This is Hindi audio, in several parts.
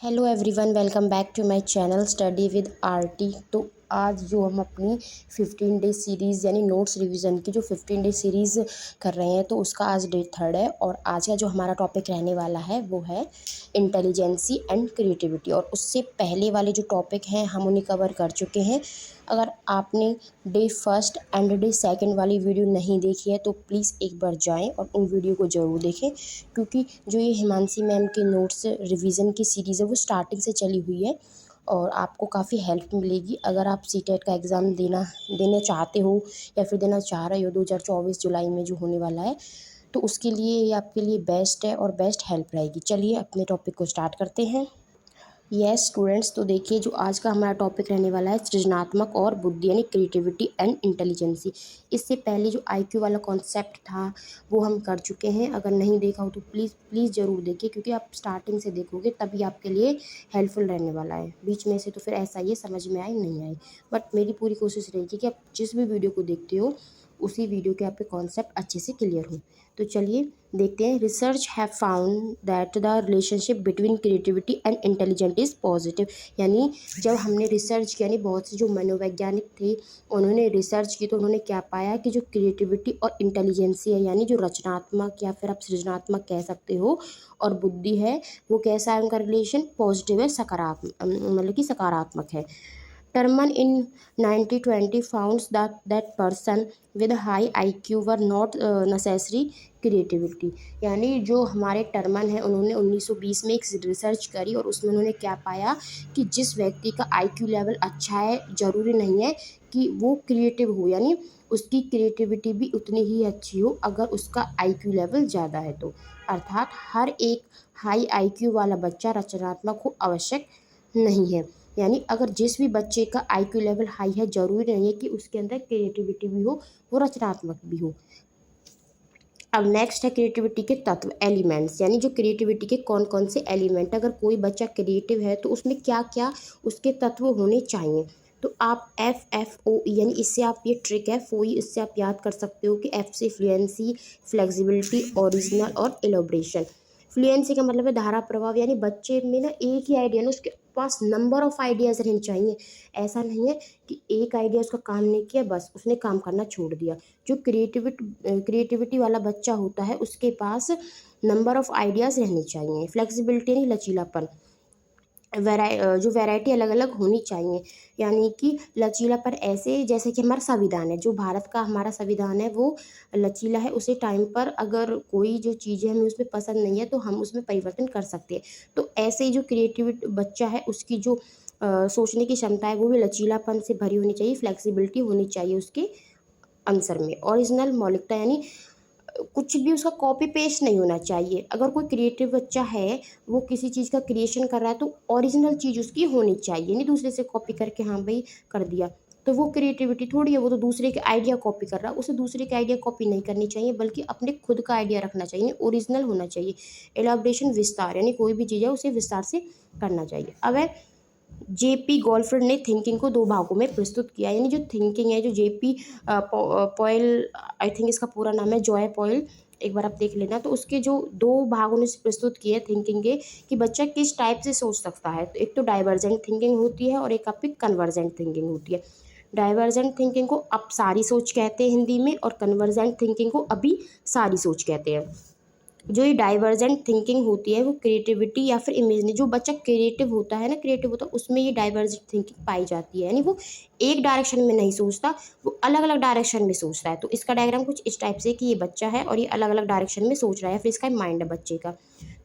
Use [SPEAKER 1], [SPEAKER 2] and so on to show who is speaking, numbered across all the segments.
[SPEAKER 1] Hello everyone, welcome back to my channel study with RT. तो आज जो हम अपनी 15 डे सीरीज़ यानी नोट्स रिवीजन की जो 15 डे सीरीज़ कर रहे हैं, तो उसका आज डे 3 है। और आज का जो हमारा टॉपिक रहने वाला है वो है इंटेलिजेंसी एंड क्रिएटिविटी। और उससे पहले वाले जो टॉपिक हैं हम उन्हें कवर कर चुके हैं। अगर आपने डे 1 एंड डे 2 वाली वीडियो नहीं देखी है तो प्लीज़ एक बार जाएं और उन वीडियो को ज़रूर देखें, क्योंकि जो ये हिमांशी मैम के नोट्स रिवीजन की सीरीज़ है वो स्टार्टिंग से चली हुई है और आपको काफ़ी हेल्प मिलेगी। अगर आप सीटेट का एग्ज़ाम देना चाहते हो या फिर देना चाह रहे हो 2024 जुलाई में जो होने वाला है, तो उसके लिए ये आपके लिए बेस्ट है और बेस्ट हेल्प रहेगी। चलिए अपने टॉपिक को स्टार्ट करते हैं। यस स्टूडेंट्स, तो देखिए जो आज का हमारा टॉपिक रहने वाला है सृजनात्मक और बुद्धि यानी क्रिएटिविटी एंड इंटेलिजेंसी। इससे पहले जो आईक्यू वाला कॉन्सेप्ट था वो हम कर चुके हैं। अगर नहीं देखा हो तो प्लीज़ प्लीज़ ज़रूर देखिए, क्योंकि आप स्टार्टिंग से देखोगे तभी आपके लिए हेल्पफुल रहने वाला है। बीच में से तो फिर ऐसा ही समझ में आई नहीं आई, बट मेरी पूरी कोशिश रहेगी कि आप जिस भी वीडियो को देखते हो उसी वीडियो के आपके कॉन्सेप्ट अच्छे से क्लियर हो। तो चलिए देखते हैं। Research have found that the relationship between creativity and intelligent is positive. यानी जब हमने रिसर्च किया, यानी बहुत से जो मनोवैज्ञानिक थे उन्होंने रिसर्च की, तो उन्होंने क्या पाया कि जो क्रिएटिविटी और इंटेलिजेंसी है, यानी जो रचनात्मक या फिर आप सृजनात्मक कह सकते हो, और बुद्धि है, वो कैसा है, उनका रिलेशन पॉजिटिव है, सकारात्मक, मतलब कि सकारात्मक है। Terman in 1920 found that person with high IQ were not necessary creativity। यानी जो हमारे टर्मन है उन्होंने 1920 में एक रिसर्च करी और उसमें उन्होंने क्या पाया कि जिस व्यक्ति का IQ लेवल अच्छा है ज़रूरी नहीं है कि वो क्रिएटिव हो, यानी उसकी क्रिएटिविटी भी उतनी ही अच्छी हो अगर उसका IQ लेवल ज़्यादा है तो। अर्थात हर एक हाई IQ वाला बच्चा रचनात्मक हो आवश्यक नहीं है। यानी अगर जिस भी बच्चे का IQ लेवल हाई है ज़रूरी नहीं है कि उसके अंदर क्रिएटिविटी भी हो, वो रचनात्मक भी हो। अब नेक्स्ट है क्रिएटिविटी के तत्व, एलिमेंट्स। यानी जो क्रिएटिविटी के कौन कौन से एलिमेंट, अगर कोई बच्चा क्रिएटिव है तो उसमें क्या क्या उसके तत्व होने चाहिए। तो आप FFOE, यानी इससे आप ये ट्रिक है FOE, इससे आप याद कर सकते हो कि F से फ्लुएंसी, फ्लेक्सिबिलिटी, ओरिजिनल और एलोब्रेशन। फ्लुएंसी का मतलब है धारा प्रभाव, यानी बच्चे में ना एक ही आइडिया ना, उसके पास नंबर ऑफ आइडियाज़ रहने चाहिए। ऐसा नहीं है कि एक आइडिया उसका काम नहीं किया बस उसने काम करना छोड़ दिया। जो क्रिएटिविटी वाला बच्चा होता है उसके पास नंबर ऑफ आइडियाज़ रहने चाहिए। फ्लेक्सिबिलिटी यानी लचीलापन, जो वैरायटी अलग अलग होनी चाहिए, यानी कि लचीलापन ऐसे जैसे कि हमारा संविधान है, जो भारत का हमारा संविधान है वो लचीला है। उसी टाइम पर अगर कोई जो चीज़ें हमें उसमें पसंद नहीं है तो हम उसमें परिवर्तन कर सकते हैं। तो ऐसे ही जो क्रिएटिव बच्चा है उसकी जो सोचने की क्षमता है वो भी लचीलापन से भरी होनी चाहिए, फ्लेक्सिबिलिटी होनी चाहिए उसके आंसर में। ओरिजिनल, मौलिकता, यानी कुछ भी उसका कॉपी पेस्ट नहीं होना चाहिए। अगर कोई क्रिएटिव बच्चा है वो किसी चीज़ का क्रिएशन कर रहा है तो ओरिजिनल चीज़ उसकी होनी चाहिए, नहीं दूसरे से कॉपी करके हाँ भाई कर दिया, तो वो क्रिएटिविटी थोड़ी है। वो तो दूसरे के आइडिया कॉपी कर रहा है, उसे दूसरे के आइडिया कॉपी नहीं करनी चाहिए बल्कि अपने खुद का आइडिया रखना चाहिए, ओरिजिनल होना चाहिए। एलाब्रेशन, विस्तार, यानी कोई भी चीज़ है उसे विस्तार से करना चाहिए। अब है JP गोल्डफ्रेड ने थिंकिंग को 2 भागों में प्रस्तुत किया। यानी जो थिंकिंग है, जो JP पॉयल, आई थिंक इसका पूरा नाम है जॉय पॉयल, एक बार आप देख लेना। तो उसके जो 2 भाग उन्होंने प्रस्तुत किए थिंकिंग के, कि बच्चा किस टाइप से सोच सकता है। तो एक तो डाइवर्जेंट थिंकिंग होती है और एक आपकी कन्वर्जेंट थिंकिंग होती है। डाइवर्जेंट थिंकिंग को अब सारी सोच कहते हैं हिंदी में, और कन्वर्जेंट थिंकिंग को अभी सारी सोच कहते हैं। जो ये डाइवर्जेंट थिंकिंग होती है वो क्रिएटिविटी या फिर इमेजिन, जो बच्चा क्रिएटिव होता है ना, क्रिएटिव होता है उसमें ये डाइवर्जेंट थिंकिंग पाई जाती है। यानी वो एक डायरेक्शन में नहीं सोचता, वो अलग अलग डायरेक्शन में सोचता है। तो इसका डायग्राम कुछ इस टाइप से कि ये बच्चा है और ये अलग अलग डायरेक्शन में सोच रहा है, फिर इसका माइंड है बच्चे का।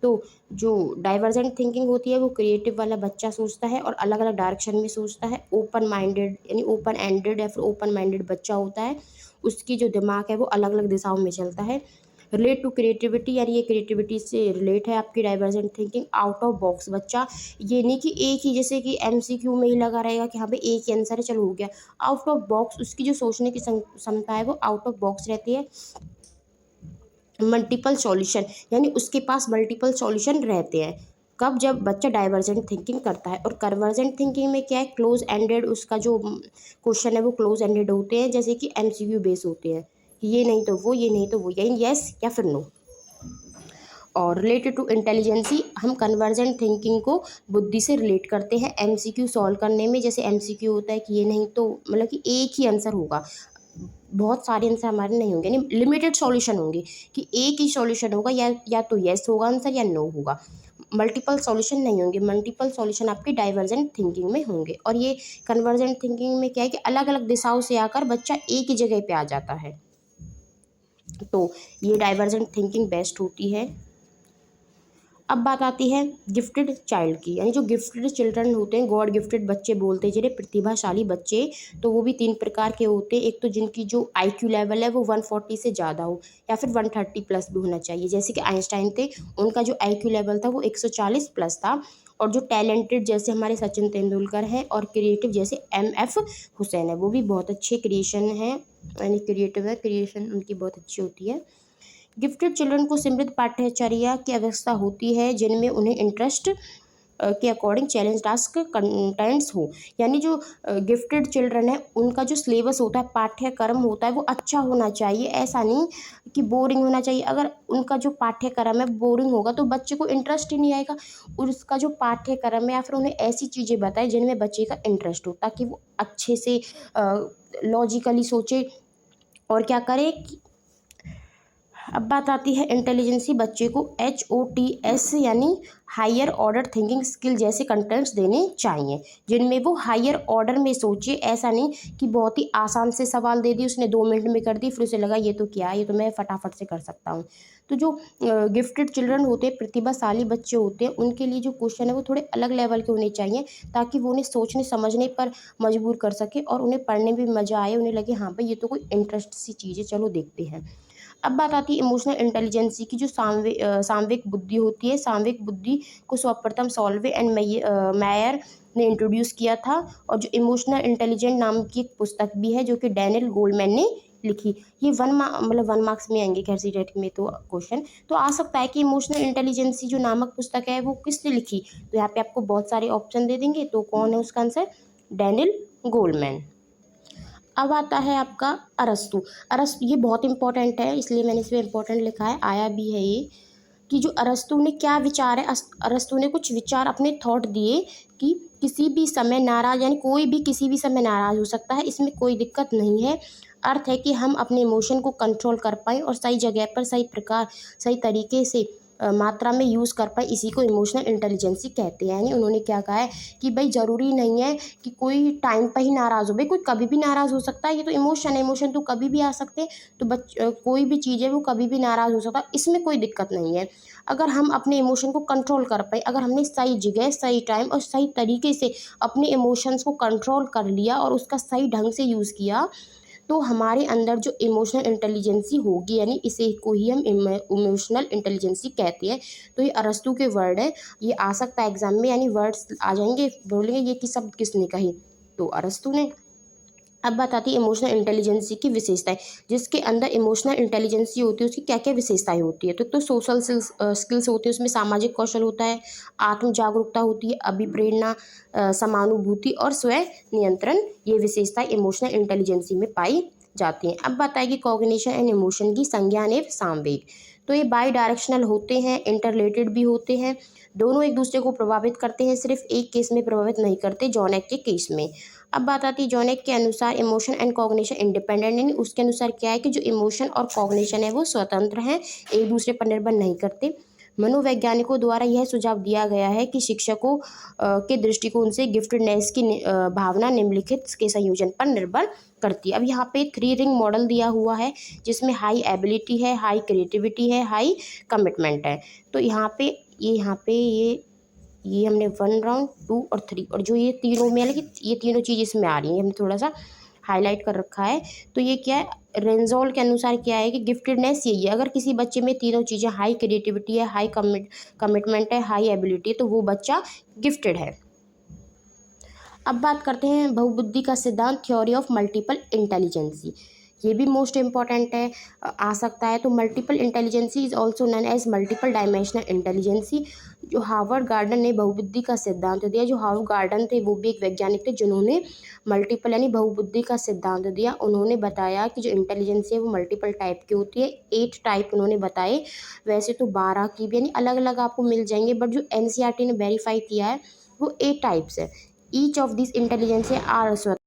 [SPEAKER 1] तो जो डाइवर्जेंट थिंकिंग होती है वो क्रिएटिव वाला बच्चा सोचता है और अलग अलग डायरेक्शन में सोचता है। ओपन माइंडेड यानी ओपन एंडेड या फिर ओपन माइंडेड बच्चा होता है, उसकी जो दिमाग है वो अलग अलग दिशाओं में चलता है। रिलेट टू क्रिएटिविटी, यानी ये क्रिएटिविटी से रिलेट है आपकी divergent thinking. Out of box बच्चा, ये नहीं कि एक ही जैसे कि MCQ में ही लगा रहेगा कि हाँ भाई एक ही आंसर है चलो हो गया। आउट ऑफ बॉक्स, उसकी जो सोचने की क्षमता है वो आउट ऑफ बॉक्स रहती है। मल्टीपल सॉल्यूशन, यानी उसके पास मल्टीपल सॉल्यूशन रहते हैं कब, जब बच्चा डाइवर्जेंट थिंकिंग करता है। और कन्वर्जेंट थिंकिंग में क्या है, क्लोज एंडेड, उसका जो क्वेश्चन है वो क्लोज एंडेड होते हैं, जैसे कि MCQ बेस होते हैं, ये नहीं तो वो, ये नहीं तो वो, यानी यस या फिर नो। और रिलेटेड टू इंटेलिजेंसी, हम कन्वर्जेंट थिंकिंग को बुद्धि से रिलेट करते हैं एमसीक्यू सॉल्व करने में। जैसे एमसीक्यू होता है कि ये नहीं तो मतलब कि एक ही आंसर होगा, बहुत सारे आंसर हमारे नहीं होंगे, यानी लिमिटेड सॉल्यूशन होंगे कि एक ही सॉल्यूशन होगा, या तो यस होगा आंसर या नो होगा। मल्टीपल सॉल्यूशन नहीं होंगे, मल्टीपल सॉल्यूशन आपके डाइवर्जेंट थिंकिंग में होंगे। और ये कन्वर्जेंट थिंकिंग में क्या है कि अलग अलग दिशाओं से आकर बच्चा एक ही जगह पे आ जाता है, तो ये डाइवर्जेंट थिंकिंग बेस्ट होती है। अब बात आती है गिफ्टेड चाइल्ड की, यानी जो गिफ्टेड चिल्ड्रन होते हैं, गॉड गिफ्टेड बच्चे बोलते हैं जिन्हें, प्रतिभाशाली बच्चे। तो वो भी 3 प्रकार के होते हैं। एक तो जिनकी जो आईक्यू लेवल है वो 140 से ज़्यादा हो, या फिर 130 प्लस भी होना चाहिए। जैसे कि आइंस्टाइन थे, उनका जो आईक्यू लेवल था वो 140 प्लस था। और जो टैलेंटेड जैसे हमारे सचिन तेंदुलकर हैं, और क्रिएटिव जैसे MF हुसैन है, वो भी बहुत अच्छे क्रिएशन हैं, यानी क्रिएटिव है, क्रिएशन उनकी बहुत अच्छी होती है। गिफ्टेड चिल्ड्रन को समृद्ध पाठ्यचर्या की व्यवस्था होती है जिनमें उन्हें इंटरेस्ट के अकॉर्डिंग चैलेंज टास्क कंटेंट्स हो। यानी जो गिफ्टेड चिल्ड्रन है उनका जो सिलेबस होता है, पाठ्यक्रम होता है, वो अच्छा होना चाहिए। ऐसा नहीं कि बोरिंग होना चाहिए। अगर उनका जो पाठ्यक्रम है बोरिंग होगा तो बच्चे को इंटरेस्ट ही नहीं आएगा। और उसका जो पाठ्यक्रम है, या फिर उन्हें ऐसी चीज़ें बताए जिनमें बच्चे का इंटरेस्ट हो, ताकि वो अच्छे से लॉजिकली सोचे और क्या करे। अब बात आती है इंटेलिजेंसी, बच्चे को HOTS यानी हायर ऑर्डर थिंकिंग स्किल जैसे कंटेंट्स देने चाहिए जिनमें वो हायर ऑर्डर में सोचे। ऐसा नहीं कि बहुत ही आसान से सवाल दे दी उसने, 2 मिनट में कर दी, फिर उसे लगा ये तो क्या है, ये तो मैं फटाफट से कर सकता हूँ। तो जो गिफ्टेड चिल्ड्रन होते हैं, प्रतिभाशाली बच्चे होते हैं, उनके लिए जो क्वेश्चन है वो थोड़े अलग लेवल के होने चाहिए, ताकि वो उन्हें सोचने समझने पर मजबूर कर सके और उन्हें पढ़ने में मज़ा आए, उन्हें लगे हाँ भाई ये तो कोई इंटरेस्ट सी चीज़ है, चलो देखते हैं। अब बात आती है इमोशनल इंटेलिजेंसी की, जो सामविक बुद्धि होती है। सामविक बुद्धि को सर्वप्रथम सॉल्वे एंड मेयर ने इंट्रोड्यूस किया था। और जो इमोशनल इंटेलिजेंट नाम की एक पुस्तक भी है जो कि डैनियल गोल्डमैन ने लिखी। ये 1 मार्क्स में आएंगे, कैसी डेट में तो क्वेश्चन तो आ सकता है कि इमोशनल इंटेलिजेंसी जो नामक पुस्तक है वो किसने लिखी। तो यहाँ पे आपको बहुत सारे ऑप्शन दे देंगे, तो कौन है उसका आंसर, डैनियल गोल्डमैन। अब आता है आपका अरस्तु। अरस्तु ये बहुत इंपॉर्टेंट है, इसलिए मैंने इसमें इंपॉर्टेंट लिखा है, आया भी है ये, कि जो अरस्तु ने क्या विचार है, अरस्तु ने कुछ विचार अपने थॉट दिए कि किसी भी समय नाराज, यानी कोई भी किसी भी समय नाराज हो सकता है, इसमें कोई दिक्कत नहीं है। अर्थ है कि हम अपने इमोशन को कंट्रोल कर पाएँ और सही जगह पर सही तरीके से मात्रा में यूज़ कर पाए, इसी को इमोशनल इंटेलिजेंसी कहते हैं। यानी उन्होंने क्या कहा है कि भाई ज़रूरी नहीं है कि कोई टाइम पर ही नाराज़ हो, भाई कोई कभी भी नाराज़ हो सकता है, ये तो इमोशन है, इमोशन तो कभी भी आ सकते हैं। तो कोई भी चीज़ है वो कभी भी नाराज़ हो सकता है, इसमें कोई दिक्कत नहीं है। अगर हम अपने इमोशन को कंट्रोल कर पाए, अगर हमने सही जगह, सही टाइम और सही तरीके से अपने इमोशंस को कंट्रोल कर लिया और उसका सही ढंग से यूज़ किया, तो हमारे अंदर जो इमोशनल इंटेलिजेंसी होगी, यानी इसे को ही हम इमोशनल इंटेलिजेंसी कहते हैं। तो ये अरस्तु के वर्ड है, ये आ सकता है एग्जाम में, यानी वर्ड्स आ जाएंगे, बोलेंगे ये कि शब्द किसने कही, तो अरस्तु ने। अब बात आती है इमोशनल इंटेलिजेंसी की विशेषताएं। जिसके अंदर इमोशनल इंटेलिजेंसी होती है उसकी क्या क्या विशेषताएं होती है। तो सोशल स्किल्स होती है, उसमें सामाजिक कौशल होता है, आत्म जागरूकता होती है, अभिप्रेरणा, समानुभूति और स्व नियंत्रण, ये विशेषताएं इमोशनल इंटेलिजेंसी में पाई जाती हैं। अब बात आएगी कॉग्निशन एंड इमोशन की, संज्ञान एवं सामवेग। तो ये बाई डायरेक्शनल होते हैं, इंटरलेटेड भी होते हैं, दोनों एक दूसरे को प्रभावित करते हैं, सिर्फ एक केस में प्रभावित नहीं करते, जॉनेक के केस में। अब बात आती है जॉनेक के अनुसार इमोशन एंड कॉग्निशन इंडिपेंडेंट, यानी उसके अनुसार क्या है कि जो इमोशन और कॉग्निशन है वो स्वतंत्र हैं, एक दूसरे पर निर्भर नहीं करते। मनोवैज्ञानिकों द्वारा यह सुझाव दिया गया है कि शिक्षकों के दृष्टिकोण से गिफ्टेडनेस की भावना निम्नलिखित के संयोजन पर निर्भर करती है। अब यहाँ पे 3 रिंग मॉडल दिया हुआ है जिसमें हाई एबिलिटी है, हाई क्रिएटिविटी है, हाई कमिटमेंट है। तो यहाँ पे ये हमने 1 राउंड 2 और 3, और जो ये तीनों में है कि ये तीनों चीज़ इसमें आ रही हैं, हमने थोड़ा सा हाईलाइट कर रखा है। तो ये क्या है, रेंजोल के अनुसार क्या है कि गिफ्टेडनेस यही है, अगर किसी बच्चे में तीनों चीज़ें, हाई क्रिएटिविटी है, हाई कमिटमेंट है, हाई एबिलिटी है, तो वो बच्चा गिफ्टेड है। अब बात करते हैं बहुबुद्धि का सिद्धांत, थ्योरी ऑफ मल्टीपल इंटेलिजेंसी, ये भी मोस्ट इम्पॉर्टेंट है, आ सकता है। तो multiple intelligence is also known as multiple dimensional intelligence. जो हार्वर्ड गार्डन ने बहुबुद्धि का सिद्धांत दिया, जो हार्वर्ड गार्डन थे वो भी एक वैज्ञानिक थे जिन्होंने मल्टीपल यानी बहुबुद्धि का सिद्धांत दिया। उन्होंने बताया कि जो इंटेलिजेंसी है वो मल्टीपल टाइप की होती है, 8 टाइप उन्होंने बताए। वैसे तो 12 की भी यानी अलग अलग आपको मिल जाएंगे, बट जो एनसीईआरटी ने वेरीफाई किया है वो 8 टाइप्स है। Each of this intelligence are